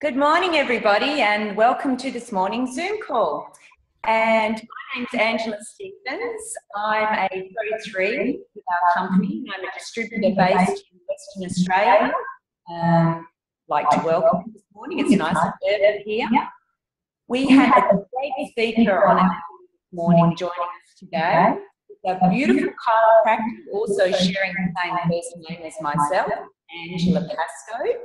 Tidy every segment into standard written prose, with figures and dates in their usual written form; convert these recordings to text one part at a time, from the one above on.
Good morning, everybody, and welcome to this morning's Zoom call. And my name's Angela Stevens. I'm a Pro 3 with our company. I'm a distributor based in Western Australia. I'd like to welcome you this morning. It's nice and early here. We have a great speaker on our this morning joining us today. A beautiful chiropractor, also sharing the same first name as myself, Angela Pascoe.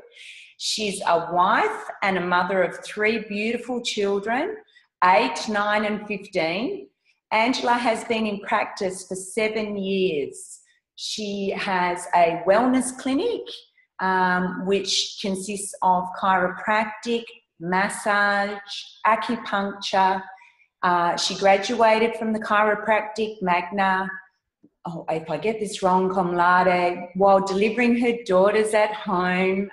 She's a wife and a mother of 3 beautiful children, 8, 9 and 15. Angela has been in practice for 7 years. She has a wellness clinic which consists of chiropractic, massage, acupuncture. She graduated from the chiropractic magna, if I get this wrong, cum laude, while delivering her daughters at home,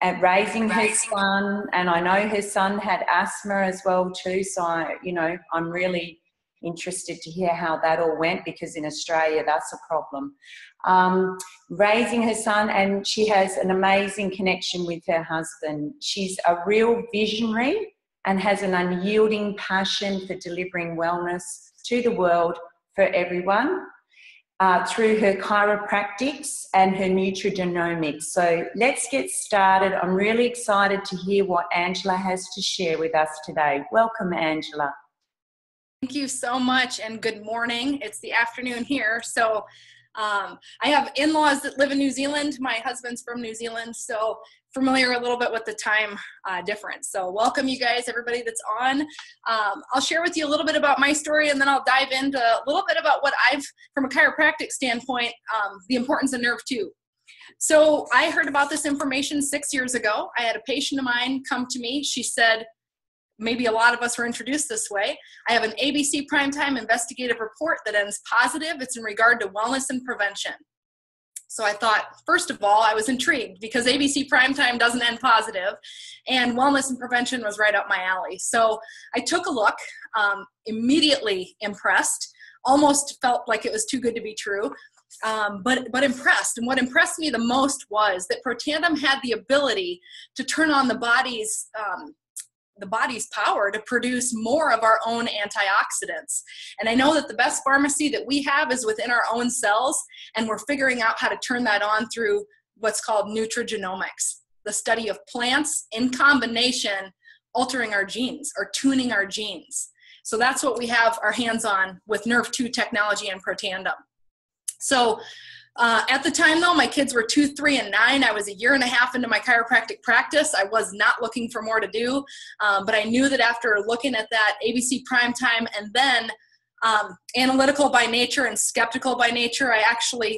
and raising her son. And I know her son had asthma as well too, so I'm really interested to hear how that all went, because in Australia that's a problem. Raising her son, and she has an amazing connection with her husband. She's a real visionary and has an unyielding passion for delivering wellness to the world for everyone through her chiropractics and her Nutrigenomics. So let's get started. I'm really excited to hear what Angela has to share with us today. Welcome, Angela. Thank you so much, and good morning. It's the afternoon here. So I have in-laws that live in New Zealand. My husband's from New Zealand, so familiar a little bit with the time difference. So welcome, you guys, everybody that's on. I'll share with you a little bit about my story, and then I'll dive into a little bit about what I've, from a chiropractic standpoint, the importance of Nrf2. So I heard about this information 6 years ago. I had a patient of mine come to me. She said, maybe a lot of us were introduced this way, I have an ABC Primetime investigative report that ends positive. It's in regard to wellness and prevention. So I thought, first of all, I was intrigued because ABC Primetime doesn't end positive, and wellness and prevention was right up my alley. So I took a look, immediately impressed, almost felt like it was too good to be true, but impressed. And what impressed me the most was that Protandim had the ability to turn on the body's power to produce more of our own antioxidants. And I know that the best pharmacy that we have is within our own cells, and we're figuring out how to turn that on through what's called Nutrigenomics, the study of plants in combination altering our genes or tuning our genes. So that's what we have our hands on with Nrf2 technology and Protandim. So at the time, though, my kids were 2, 3, and 9. I was 1.5 years into my chiropractic practice. I was not looking for more to do, but I knew that after looking at that ABC Primetime and then analytical by nature and skeptical by nature,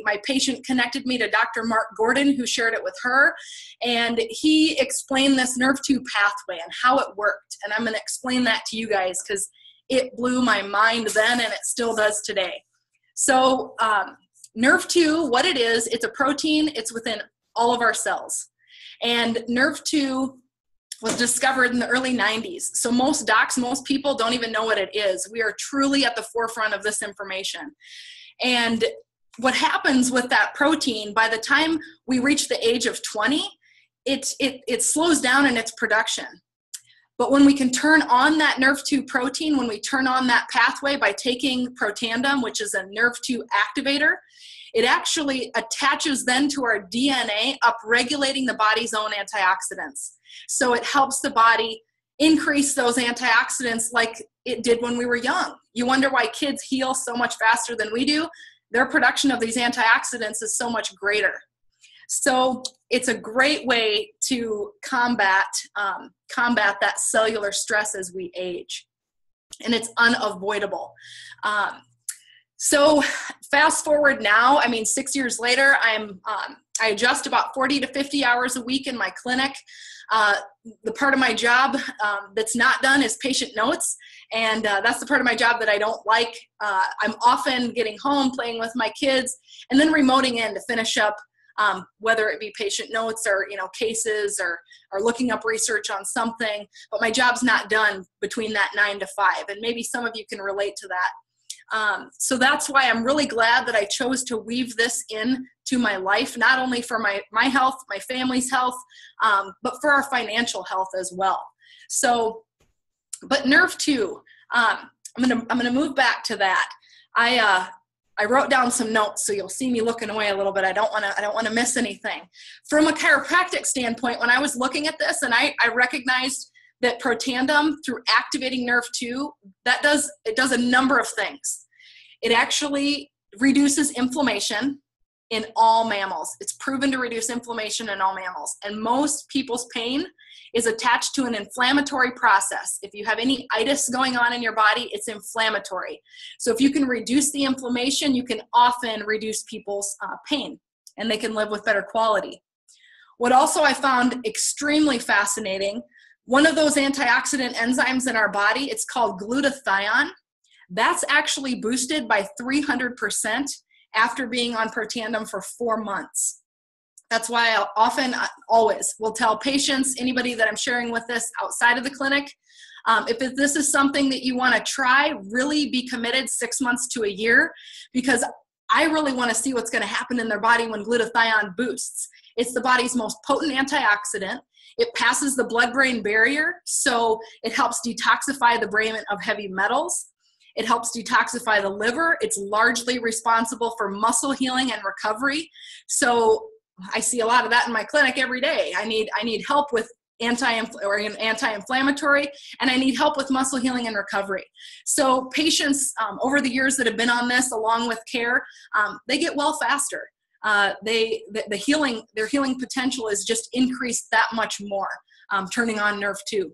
my patient connected me to Dr. Mark Gordon, who shared it with her, and he explained this Nrf2 pathway and how it worked. And I'm going to explain that to you guys because it blew my mind then, and it still does today. So Nrf2, what it is, it's a protein. It's within all of our cells. And Nrf2 was discovered in the early 90s. So most docs, most people don't even know what it is. We are truly at the forefront of this information. And what happens with that protein, by the time we reach the age of 20, it slows down in its production. But when we can turn on that Nrf2 protein, when we turn on that pathway by taking Protandim, which is a Nrf2 activator, it actually attaches then to our DNA, upregulating the body's own antioxidants. So it helps the body increase those antioxidants like it did when we were young. You wonder why kids heal so much faster than we do? Their production of these antioxidants is so much greater. So it's a great way to combat that cellular stress as we age, and it's unavoidable. So fast forward now, 6 years later, I adjust about 40 to 50 hours a week in my clinic. The part of my job that's not done is patient notes, and that's the part of my job that I don't like. I'm often getting home, playing with my kids, and then remoting in to finish up whether it be patient notes or cases or looking up research on something, but my job's not done between that 9 to 5, and maybe some of you can relate to that. So that's why I'm really glad that I chose to weave this in to my life, not only for my health, my family's health, but for our financial health as well. So, but Nrf2, I'm gonna move back to that. I wrote down some notes, so you'll see me looking away a little bit. I don't want to miss anything. From a chiropractic standpoint, when I was looking at this, and I recognized that Protandim, through activating Nrf2, it does a number of things. It actually reduces inflammation in all mammals. It's proven to reduce inflammation in all mammals. And most people's pain is attached to an inflammatory process. If you have any itis going on in your body, it's inflammatory. So if you can reduce the inflammation, you can often reduce people's pain, and they can live with better quality. What also I found extremely fascinating, one of those antioxidant enzymes in our body, it's called glutathione. That's actually boosted by 300% after being on Protandim for 4 months. That's why I always will tell patients, anybody that I'm sharing with this outside of the clinic, if this is something that you want to try, really be committed 6 months to a year, because I really want to see what's going to happen in their body when glutathione boosts. It's the body's most potent antioxidant. It passes the blood-brain barrier, so it helps detoxify the brain of heavy metals. It helps detoxify the liver. It's largely responsible for muscle healing and recovery. So I see a lot of that in my clinic every day. I need help with anti-inflammatory, and I need help with muscle healing and recovery. So patients over the years that have been on this, along with care, they get well faster. Their healing potential is just increased that much more, turning on Nrf2.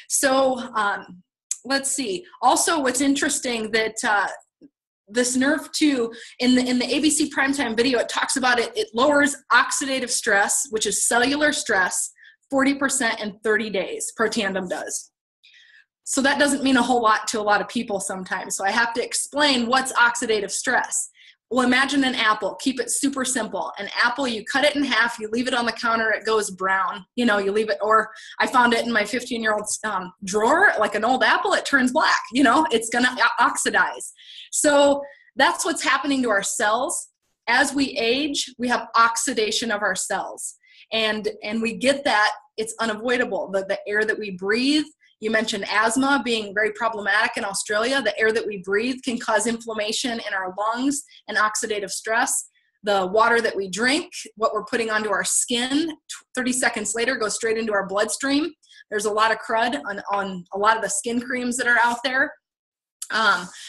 So let's see. Also, what's interesting that this Nrf2 in the ABC Primetime video, it talks about it lowers oxidative stress, which is cellular stress, 40% in 30 days. Protandim does. So that doesn't mean a whole lot to a lot of people sometimes. So I have to explain what's oxidative stress. Well, imagine an apple. Keep it super simple. An apple, you cut it in half, you leave it on the counter, it goes brown. You know, you leave it, or I found it in my 15-year-old's drawer, like an old apple, it turns black. You know, it's going to oxidize. So that's what's happening to our cells. As we age, we have oxidation of our cells. And we get that, it's unavoidable. The air that we breathe, you mentioned asthma being very problematic in Australia. The air that we breathe can cause inflammation in our lungs and oxidative stress. The water that we drink, what we're putting onto our skin, 30 seconds later goes straight into our bloodstream. There's a lot of crud on a lot of the skin creams that are out there.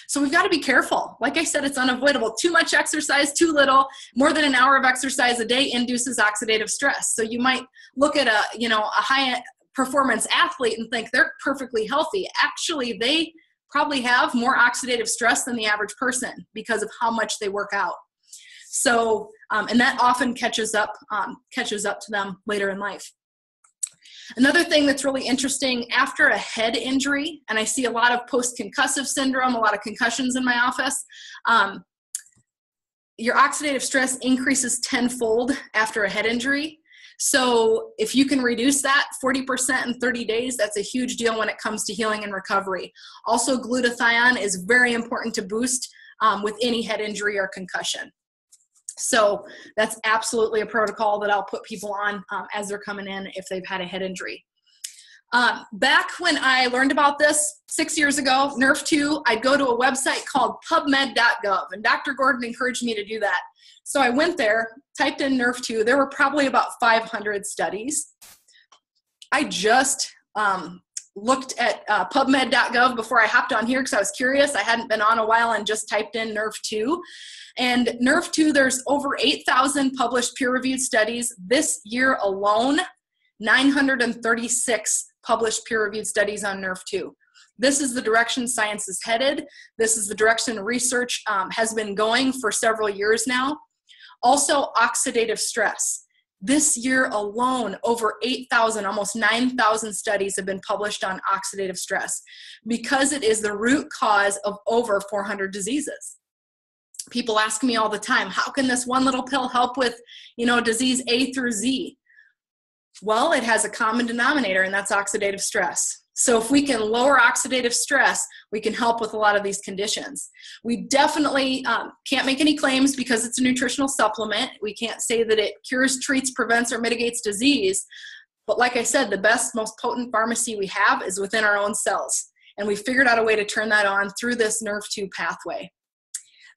So we've got to be careful. Like I said, it's unavoidable. Too much exercise, too little. More than an hour of exercise a day induces oxidative stress. So you might look at a high performance athlete and think they're perfectly healthy. Actually, they probably have more oxidative stress than the average person because of how much they work out. So, and that often catches up to them later in life. Another thing that's really interesting, after a head injury, and I see a lot of post-concussive syndrome, a lot of concussions in my office, your oxidative stress increases tenfold after a head injury. So if you can reduce that 40% in 30 days, that's a huge deal when it comes to healing and recovery. Also, glutathione is very important to boost with any head injury or concussion. So that's absolutely a protocol that I'll put people on as they're coming in if they've had a head injury. Back when I learned about this 6 years ago, Nrf2, I'd go to a website called pubmed.gov, and Dr. Gordon encouraged me to do that. So I went there, typed in Nrf2. There were probably about 500 studies. I just looked at pubmed.gov before I hopped on here because I was curious. I hadn't been on a while and just typed in Nrf2. And Nrf2, there's over 8,000 published peer-reviewed studies. This year alone, 936 published peer-reviewed studies on Nrf2. This is the direction science is headed. This is the direction research has been going for several years now. Also, oxidative stress. This year alone, over 8,000, almost 9,000 studies have been published on oxidative stress because it is the root cause of over 400 diseases. People ask me all the time, how can this one little pill help with, disease A through Z? Well, it has a common denominator, and that's oxidative stress. So if we can lower oxidative stress, we can help with a lot of these conditions. We definitely can't make any claims because it's a nutritional supplement. We can't say that it cures, treats, prevents, or mitigates disease. But like I said, the best, most potent pharmacy we have is within our own cells. And we figured out a way to turn that on through this Nrf2 pathway.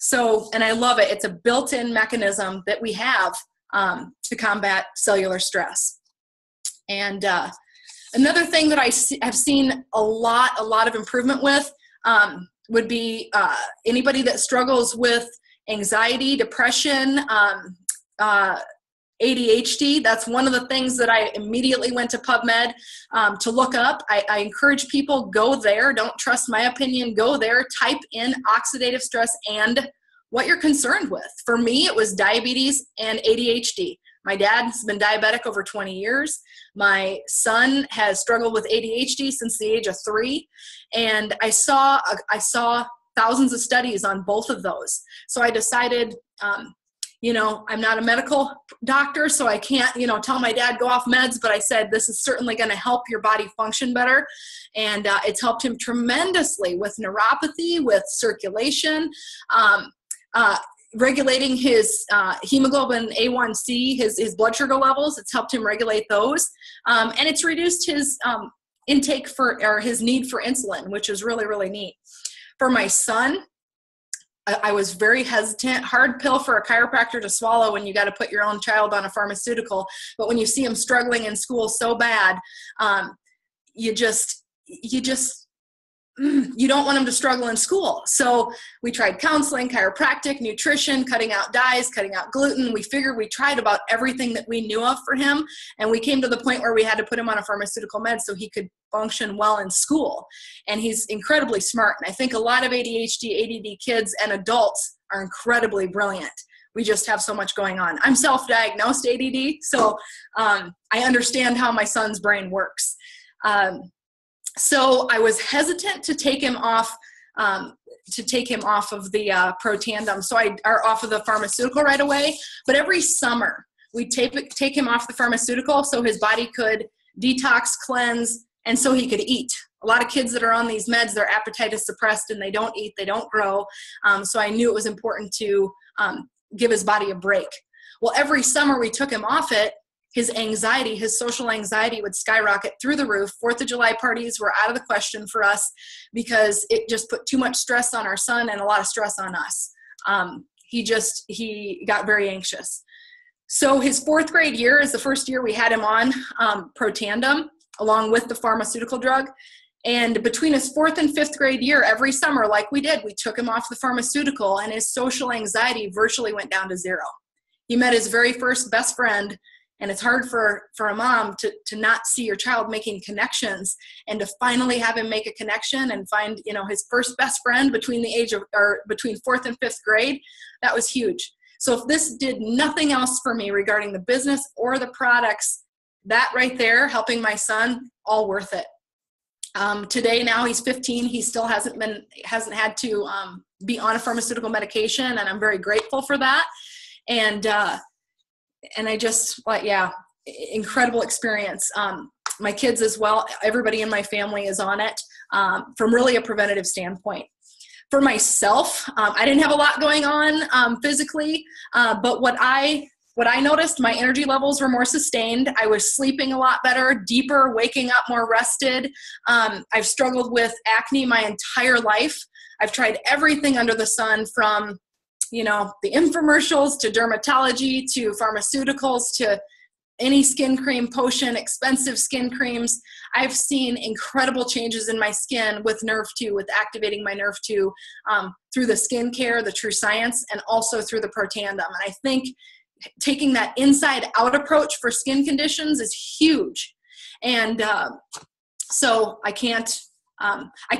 So, and I love it. It's a built-in mechanism that we have to combat cellular stress. And another thing that I have seen a lot of improvement with would be anybody that struggles with anxiety, depression, ADHD. That's one of the things that I immediately went to PubMed to look up. I encourage people, go there. Don't trust my opinion. Go there, type in oxidative stress and what you're concerned with. For me, it was diabetes and ADHD. My dad's been diabetic over 20 years. My son has struggled with ADHD since the age of 3. And I saw thousands of studies on both of those. So I decided, you know, I'm not a medical doctor, so I can't, you know, tell my dad go off meds, but I said, this is certainly going to help your body function better. And it's helped him tremendously with neuropathy, with circulation, regulating his hemoglobin A1C, his blood sugar levels. It's helped him regulate those. And it's reduced his intake or his need for insulin, which is really, really neat. For my son, I was very hesitant. Hard pill for a chiropractor to swallow when you got to put your own child on a pharmaceutical. But when you see him struggling in school so bad, you don't want him to struggle in school. So we tried counseling, chiropractic, nutrition, cutting out dyes, cutting out gluten. We figured we tried about everything that we knew of for him. And we came to the point where we had to put him on a pharmaceutical med so he could function well in school. And he's incredibly smart. And I think a lot of ADHD, ADD kids and adults are incredibly brilliant. We just have so much going on. I'm self-diagnosed ADD, so I understand how my son's brain works. So I was hesitant to take him off of the Protandim, or off of the pharmaceutical right away. But every summer we take him off the pharmaceutical so his body could detox, cleanse, and so he could eat. A lot of kids that are on these meds, their appetite is suppressed and they don't eat, they don't grow. So I knew it was important to give his body a break. Well, every summer we took him off it. His anxiety, his social anxiety would skyrocket through the roof. 4th of July parties were out of the question for us because it just put too much stress on our son and a lot of stress on us. He got very anxious. So his 4th grade year is the first year we had him on Protandim along with the pharmaceutical drug. And between his 4th and 5th grade year, every summer, like we did, we took him off the pharmaceutical and his social anxiety virtually went down to 0. He met his very first best friend. And it's hard for a mom to not see your child making connections, and to finally have him make a connection and find, you know, his first best friend between 4th and 5th grade. That was huge. So if this did nothing else for me regarding the business or the products, that right there, helping my son, all worth it. Today, now he's 15. He still hasn't had to be on a pharmaceutical medication, and I'm very grateful for that. And I just, incredible experience. My kids as well, everybody in my family is on it from really a preventative standpoint. For myself, I didn't have a lot going on physically, but what I noticed, my energy levels were more sustained. I was sleeping a lot better, deeper, waking up more rested. I've struggled with acne my entire life. I've tried everything under the sun, from the infomercials to dermatology to pharmaceuticals to any skin cream, potion, expensive skin creams. I've seen incredible changes in my skin with Nrf2, with activating my Nrf2 through the skincare, the true science, and also through the Protandim. And I think taking that inside out approach for skin conditions is huge. And so I can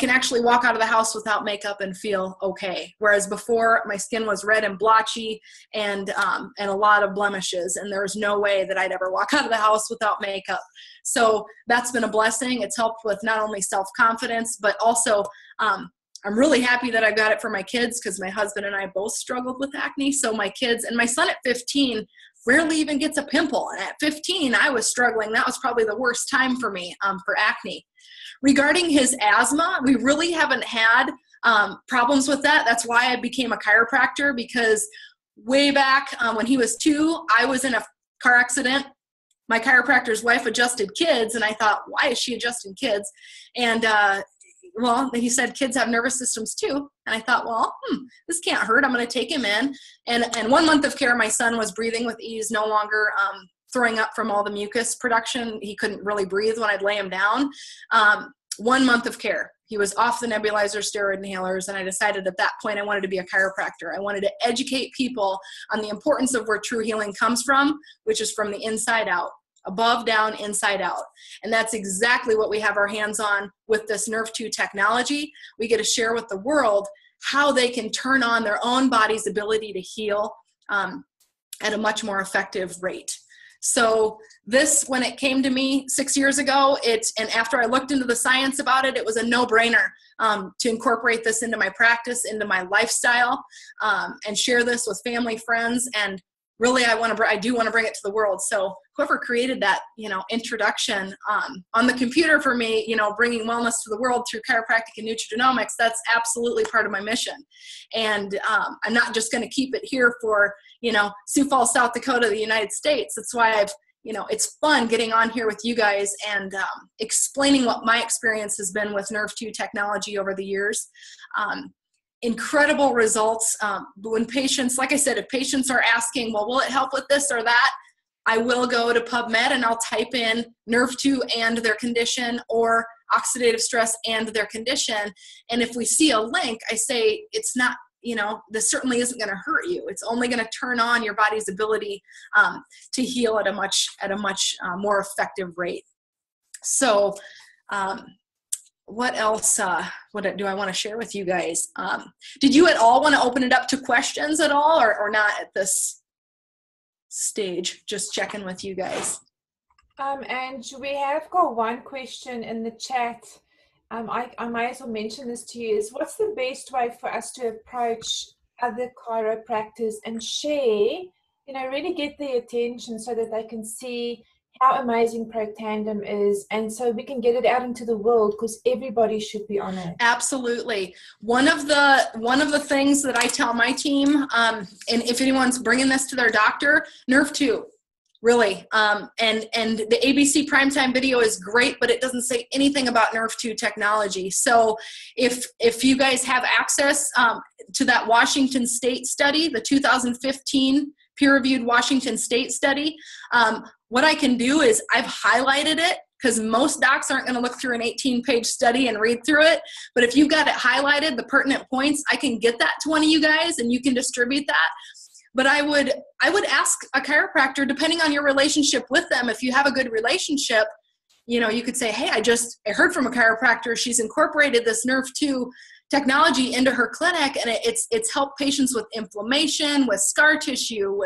actually walk out of the house without makeup and feel okay. Whereas before, my skin was red and blotchy and a lot of blemishes, and there's no way that I'd ever walk out of the house without makeup. So that's been a blessing. It's helped with not only self-confidence, but also I'm really happy that I got it for my kids, because my husband and I both struggled with acne. So my kids, and my son at 15 rarely even gets a pimple. And at 15, I was struggling. That was probably the worst time for me for acne. Regarding his asthma, we really haven't had problems with that. That's why I became a chiropractor, because way back when he was 2, I was in a car accident. My chiropractor's wife adjusted kids, and I thought, why is she adjusting kids? And well, he said kids have nervous systems too. And I thought, well, this can't hurt. I'm going to take him in. And 1 month of care, my son was breathing with ease, no longer throwing up from all the mucus production. He couldn't really breathe when I'd lay him down. 1 month of care. He was off the nebulizer, steroid inhalers, and I decided at that point I wanted to be a chiropractor. I wanted to educate people on the importance of where true healing comes from, which is from the inside out. Above, down, inside out. And that's exactly what we have our hands on with this Nrf2 technology. We get to share with the world how they can turn on their own body's ability to heal at a much more effective rate. So this, when it came to me 6 years ago, and after I looked into the science about it, it was a no-brainer to incorporate this into my practice, into my lifestyle, and share this with family, friends, and really, I do want to bring it to the world. So whoever created that, introduction on the computer for me, bringing wellness to the world through chiropractic and nutrigenomics, that's absolutely part of my mission. And I'm not just going to keep it here for, Sioux Falls, South Dakota, the United States. That's why it's fun getting on here with you guys and explaining what my experience has been with Nrf2 technology over the years. Incredible results. When patients, like I said, if patients are asking, well, will it help with this or that? I will go to PubMed and I'll type in Nrf2 and their condition, or oxidative stress and their condition. And if we see a link, I say, it's not, this certainly isn't going to hurt you. It's only going to turn on your body's ability to heal at a much more effective rate. So, what else what do I want to share with you guys? Did you at all want to open it up to questions at all, or not at this stage? Just checking with you guys. And we have got one question in the chat. I might as well mention this to you. Is what's the best way for us to approach other chiropractors and share, really get their attention so that they can see how amazing Protandim is, and so we can get it out into the world, because everybody should be on it. Absolutely. One of the things that I tell my team, and if anyone's bringing this to their doctor, Nrf2, really. And the ABC primetime video is great, but it doesn't say anything about Nrf2 technology. So if you guys have access to that Washington State study, the 2015 peer-reviewed Washington State study, what I can do is I've highlighted it, because most docs aren't going to look through an 18-page study and read through it. But if you've got it highlighted, the pertinent points, I can get that to one of you guys and you can distribute that. But I would ask a chiropractor, depending on your relationship with them, if you have a good relationship, you could say, hey, I heard from a chiropractor, she's incorporated this Nrf2 technology into her clinic, and it's helped patients with inflammation, with scar tissue,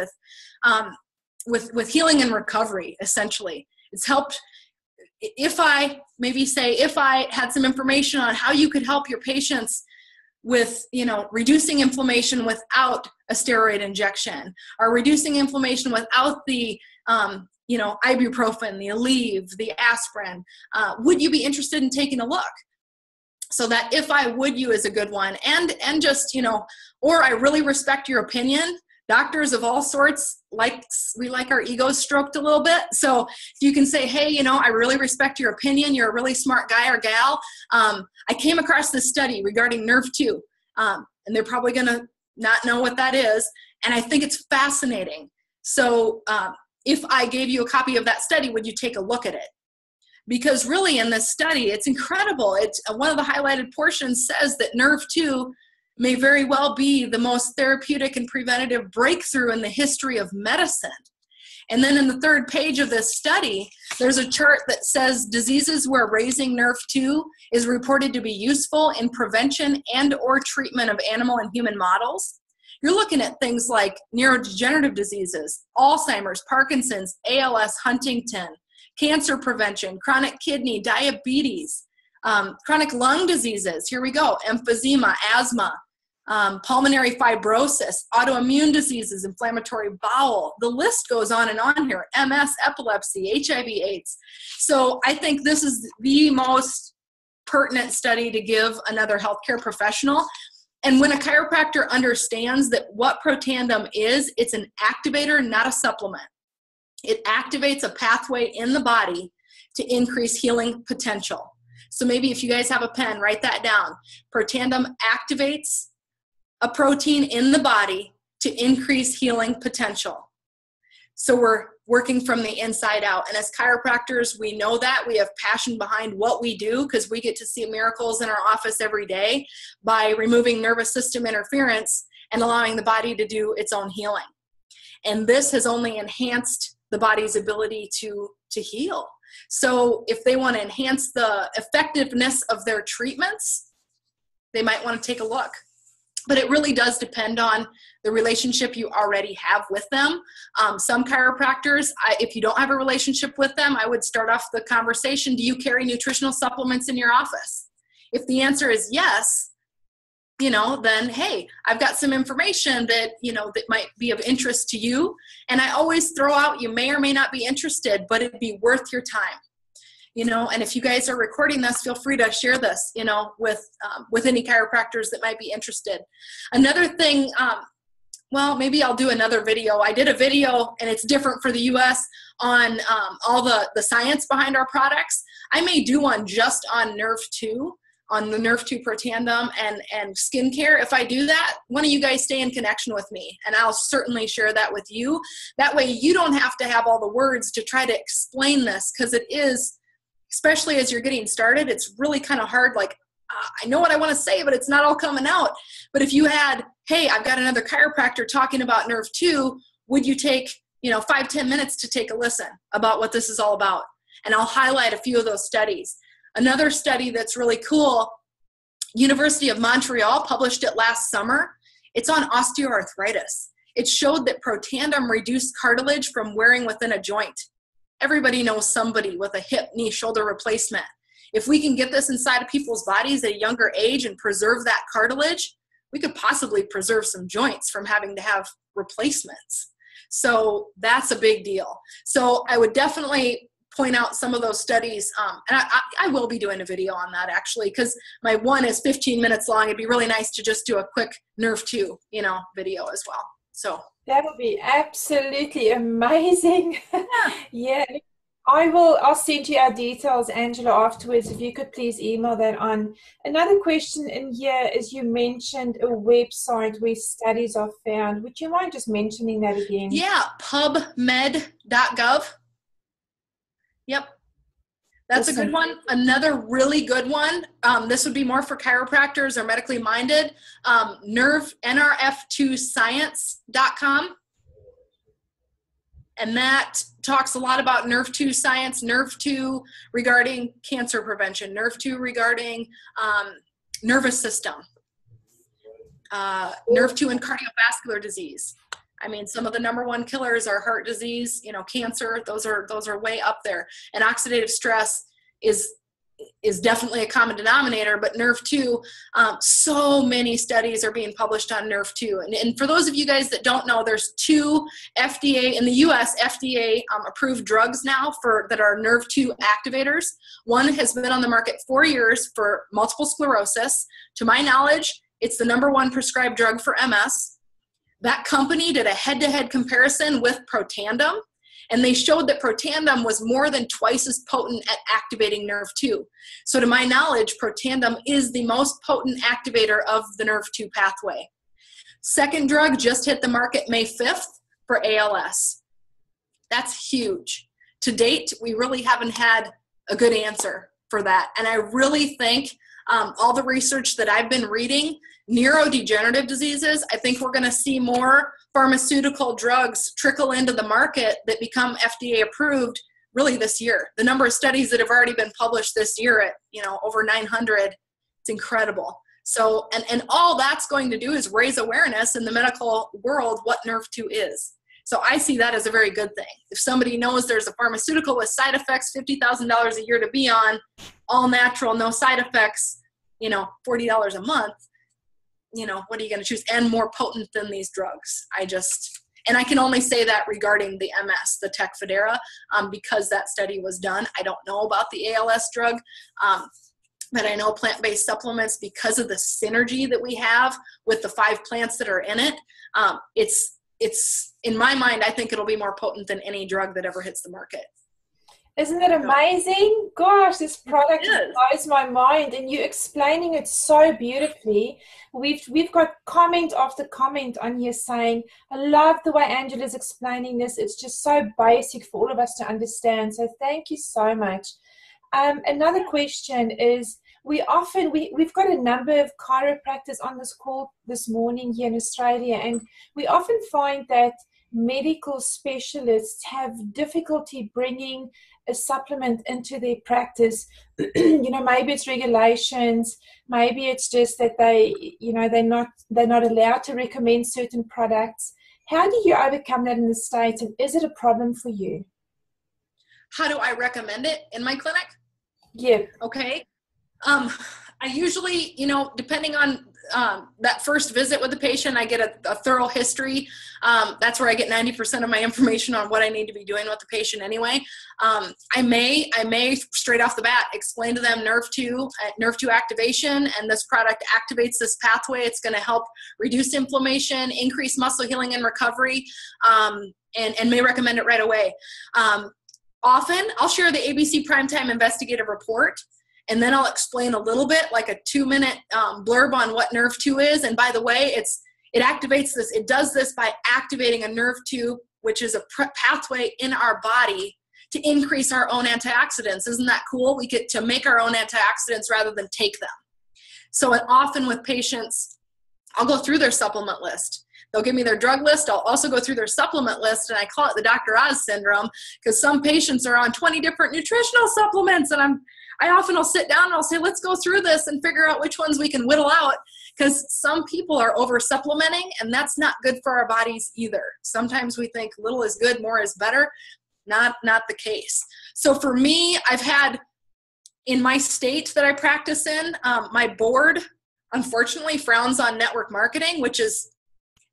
with healing and recovery, essentially. It's helped. If I had some information on how you could help your patients with, reducing inflammation without a steroid injection, or reducing inflammation without the, ibuprofen, the Aleve, the aspirin, would you be interested in taking a look? So that if I would you is a good one. And just, or I really respect your opinion. Doctors of all sorts, we like our egos stroked a little bit. So if you can say, hey, I really respect your opinion. You're a really smart guy or gal. I came across this study regarding Nrf2, and they're probably going to not know what that is. And I think it's fascinating. So if I gave you a copy of that study, would you take a look at it? Because really in this study, it's incredible. It's one of the highlighted portions says that Nrf2 may very well be the most therapeutic and preventative breakthrough in the history of medicine. And then in the third page of this study, there's a chart that says diseases where raising Nrf2 is reported to be useful in prevention and or treatment of animal and human models. You're looking at things like neurodegenerative diseases, Alzheimer's, Parkinson's, ALS, Huntington, cancer prevention, chronic kidney, diabetes, chronic lung diseases. Here we go, emphysema, asthma, pulmonary fibrosis, autoimmune diseases, inflammatory bowel. The list goes on and on here. MS, epilepsy, HIV/AIDS. So I think this is the most pertinent study to give another healthcare professional. And when a chiropractor understands that what Protandim is, it's an activator, not a supplement. It activates a pathway in the body to increase healing potential. So maybe if you guys have a pen, write that down. Protandim activates a protein in the body to increase healing potential. So we're working from the inside out. And as chiropractors, we know that. We have passion behind what we do because we get to see miracles in our office every day by removing nervous system interference and allowing the body to do its own healing. And this has only enhanced the body's ability to heal. So if they want to enhance the effectiveness of their treatments, they might want to take a look. But it really does depend on the relationship you already have with them. Some chiropractors, if you don't have a relationship with them, I would start off the conversation, do you carry nutritional supplements in your office? If the answer is yes, then, hey, I've got some information that, that might be of interest to you. And I always throw out, you may or may not be interested, but it'd be worth your time. And if you guys are recording this, feel free to share this, with any chiropractors that might be interested. Another thing, well, maybe I'll do another video. I did a video, and it's different for the US, on all the science behind our products. I may do one just on Nrf2, on the Nrf2 Protandim and skincare. If I do that, one of you guys stay in connection with me, and I'll certainly share that with you. That way you don't have to have all the words to try to explain this, because it is, especially as you're getting started, it's really kind of hard. Like, I know what I want to say, but it's not all coming out. But if you had, hey, I've got another chiropractor talking about Nrf2, would you take, 5-10 minutes to take a listen about what this is all about? And I'll highlight a few of those studies. Another study that's really cool, University of Montreal published it last summer. It's on osteoarthritis. It showed that Protandim reduced cartilage from wearing within a joint. Everybody knows somebody with a hip, knee, shoulder replacement. If we can get this inside of people's bodies at a younger age and preserve that cartilage, we could possibly preserve some joints from having to have replacements. So that's a big deal. So I would definitely point out some of those studies. And I will be doing a video on that, actually, because my one is 15 minutes long. It'd be really nice to just do a quick Nrf2, video as well. So that would be absolutely amazing. Yeah. I'll send you our details, Angela, afterwards. If you could please email that on. Another question in here is, you mentioned a website where studies are found. Would you mind just mentioning that again? Yeah, pubmed.gov. Yep. That's awesome. A good one. Another really good one. This would be more for chiropractors or medically minded. Nrf2science.com. And that talks a lot about Nrf2 science, Nrf2 regarding cancer prevention, Nrf2 regarding nervous system, Nrf2 and cardiovascular disease. I mean, some of the #1 killers are heart disease, cancer. Those are way up there. And oxidative stress is definitely a common denominator, but Nrf2, so many studies are being published on Nrf2. And for those of you guys that don't know, there's 2 FDA, in the US, FDA approved drugs now that are Nrf2 activators. One has been on the market 4 years for multiple sclerosis. To my knowledge, it's the #1 prescribed drug for MS. That company did a head-to-head comparison with Protandim, and they showed that Protandim was more than twice as potent at activating Nrf2. So to my knowledge, Protandim is the most potent activator of the Nrf2 pathway. Second drug just hit the market May 5th for ALS. That's huge. To date, we really haven't had a good answer for that. And I really think all the research that I've been reading, neurodegenerative diseases, I think we're going to see more pharmaceutical drugs trickle into the market that become FDA approved really this year. The number of studies that have already been published this year at, over 900, it's incredible. So, and all that's going to do is raise awareness in the medical world what Nrf2 is. So I see that as a very good thing. If somebody knows there's a pharmaceutical with side effects, $50,000 a year to be on, all natural, no side effects, $40 a month, what are you going to choose? And more potent than these drugs. And I can only say that regarding the MS, the Tecfidera, because that study was done. I don't know about the ALS drug, but I know plant-based supplements, because of the synergy that we have with the 5 plants that are in it, it's in my mind, I think it'll be more potent than any drug that ever hits the market. Isn't it amazing? Gosh, this product blows my mind, and you're explaining it so beautifully. We've got comment after comment on here saying, I love the way Angela's explaining this. It's just so basic for all of us to understand. So thank you so much. Another question is, we've got a number of chiropractors on this call this morning here in Australia, and we often find that medical specialists have difficulty bringing a supplement into their practice. Maybe it's regulations, maybe it's just that they're not allowed to recommend certain products. How do you overcome that in the States, and is it a problem for you? How do I recommend it in my clinic? Yeah. Okay. I usually, depending on that first visit with the patient, I get a thorough history. That's where I get 90% of my information on what I need to be doing with the patient anyway. I may straight off the bat explain to them Nrf2 activation, and this product activates this pathway. It's going to help reduce inflammation, increase muscle healing and recovery, and may recommend it right away. Often I'll share the ABC Primetime Investigative Report, and then I'll explain a little bit, like a 2-minute blurb on what Nrf2 is. And by the way, it activates this. It does this by activating a Nrf2, which is a pathway in our body to increase our own antioxidants. Isn't that cool? We get to make our own antioxidants rather than take them. So often with patients, I'll go through their supplement list. They'll give me their drug list. I'll also go through their supplement list, and I call it the Dr. Oz syndrome, because some patients are on 20 different nutritional supplements, and I often will sit down and I'll say, let's go through this and figure out which ones we can whittle out, because some people are over supplementing, and that's not good for our bodies either. Sometimes we think little is good, more is better. Not the case. So for me, I've had, in my state that I practice in, my board unfortunately frowns on network marketing, which is,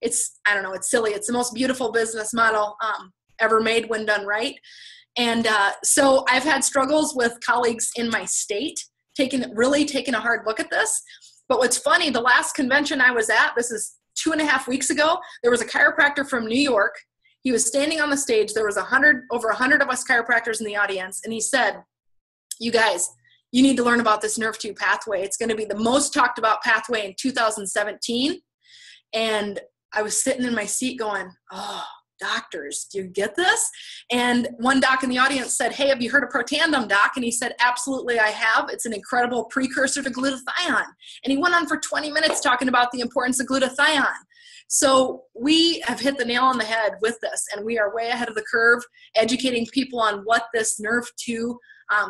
it's silly. It's the most beautiful business model ever made when done right. And so I've had struggles with colleagues in my state taking a hard look at this. But what's funny, the last convention I was at, this is 2.5 weeks ago, there was a chiropractor from New York. He was standing on the stage. There was over 100 of us chiropractors in the audience. And he said, you guys, you need to learn about this Nrf2 pathway. It's going to be the most talked about pathway in 2017. And I was sitting in my seat going, oh, doctors, do you get this? And one doc in the audience said, hey, have you heard of Protandim, doc? And he said, absolutely, I have. It's an incredible precursor to glutathione. And he went on for 20 minutes talking about the importance of glutathione. So we have hit the nail on the head with this, and we are way ahead of the curve, educating people on what this Nrf2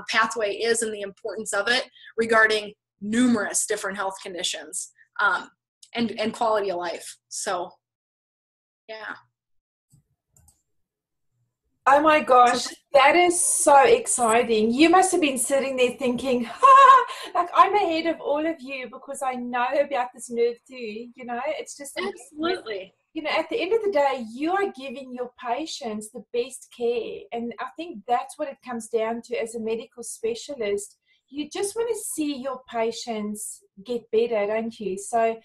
pathway is and the importance of it regarding numerous different health conditions and quality of life. So, yeah. Oh my gosh, that is so exciting. You must have been sitting there thinking, like I'm ahead of all of you because I know about this Nrf2, it's just absolutely. At the end of the day, you are giving your patients the best care. And I think that's what it comes down to as a medical specialist. You just want to see your patients get better, don't you? So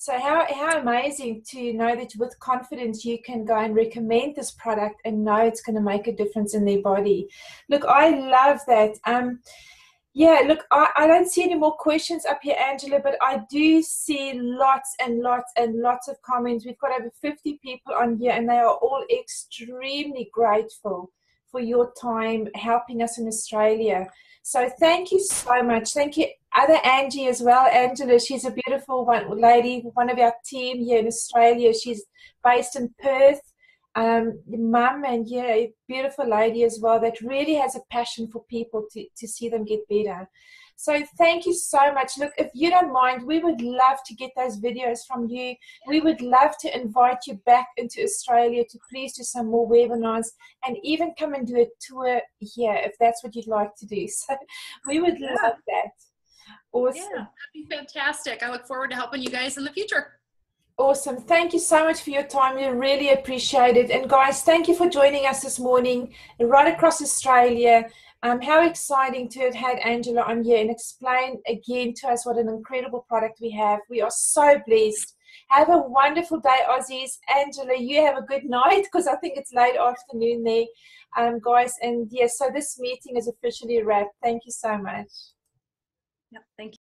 how amazing to know that with confidence you can go and recommend this product and know it's going to make a difference in their body. Look, I love that. I don't see any more questions up here, Angela, but I do see lots and lots and lots of comments. We've got over 50 people on here, and they are all extremely grateful for your time helping us in Australia. So thank you so much. Thank you, other Angie as well. Angela, she's a beautiful lady, one of our team here in Australia. She's based in Perth. Mum, and a beautiful lady as well that really has a passion for people to see them get better. So thank you so much. Look, if you don't mind, we would love to get those videos from you. We would love to invite you back into Australia to please do some more webinars and even come and do a tour here if that's what you'd like to do. So we would love that. Awesome. Yeah, that'd be fantastic. I look forward to helping you guys in the future. Awesome. Thank you so much for your time. We really appreciate it. And guys, thank you for joining us this morning right across Australia. How exciting to have had Angela on here and explain again to us what an incredible product we have. We are so blessed. Have a wonderful day, Aussies. Angela, you have a good night because I think it's late afternoon there, guys. And yes, so this meeting is officially wrapped. Thank you so much. Yep, thank you.